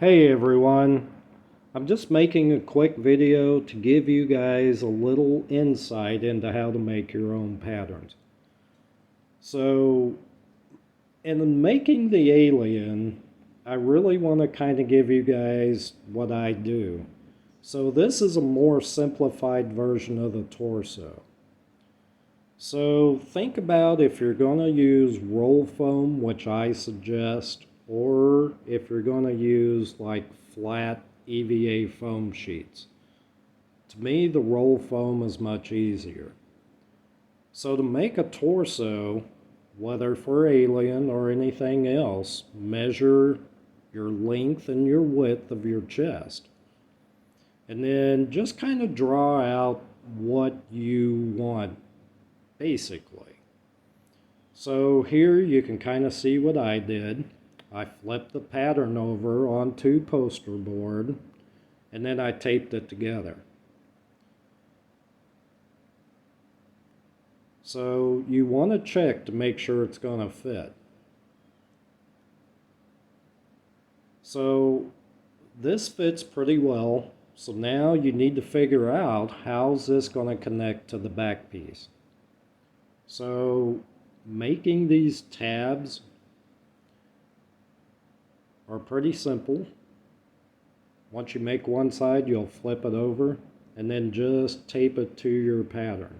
Hey everyone, I'm just making a quick video to give you guys a little insight into how to make your own patterns. So, in making the alien, I really want to kind of give you guys what I do. So this is a more simplified version of the torso. So think about if you're going to use roll foam, which I suggest, or if you're going to use like flat EVA foam sheets. To me, the roll foam is much easier. So to make a torso, whether for alien or anything else, measure your length and your width of your chest. And then just kind of draw out what you want, basically. So here you can kind of see what I did. I flipped the pattern over onto poster board and then I taped it together. So you want to check to make sure it's going to fit. So this fits pretty well. So now you need to figure out how's this going to connect to the back piece. So making these tabs are pretty simple. Once you make one side, you'll flip it over and then just tape it to your pattern.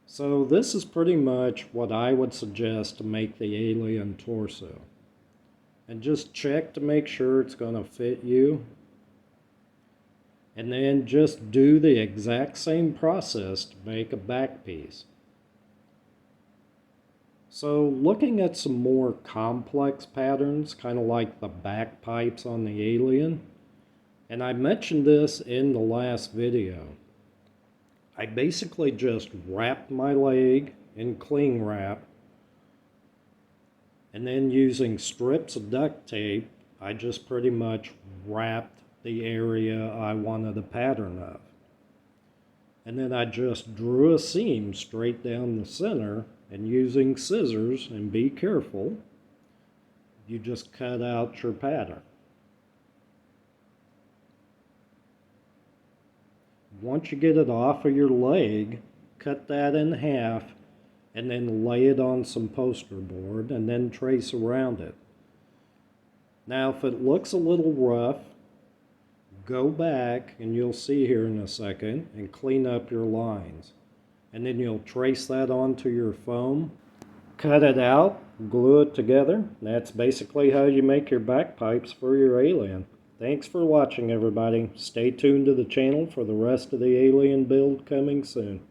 So this is pretty much what I would suggest to make the alien torso. And just check to make sure it's going to fit you. And then just do the exact same process to make a back piece. So looking at some more complex patterns, kind of like the back pipes on the alien, and I mentioned this in the last video, I basically just wrapped my leg in cling wrap, and then using strips of duct tape, I just pretty much wrapped the area I wanted a pattern of. And then I just drew a seam straight down the center, and using scissors, and be careful, you just cut out your pattern. Once you get it off of your leg, cut that in half and then lay it on some poster board and then trace around it. Now if it looks a little rough, go back and you'll see here in a second and clean up your lines. And then you'll trace that onto your foam, cut it out, glue it together. That's basically how you make your back pipes for your alien. Thanks for watching, everybody. Stay tuned to the channel for the rest of the alien build coming soon.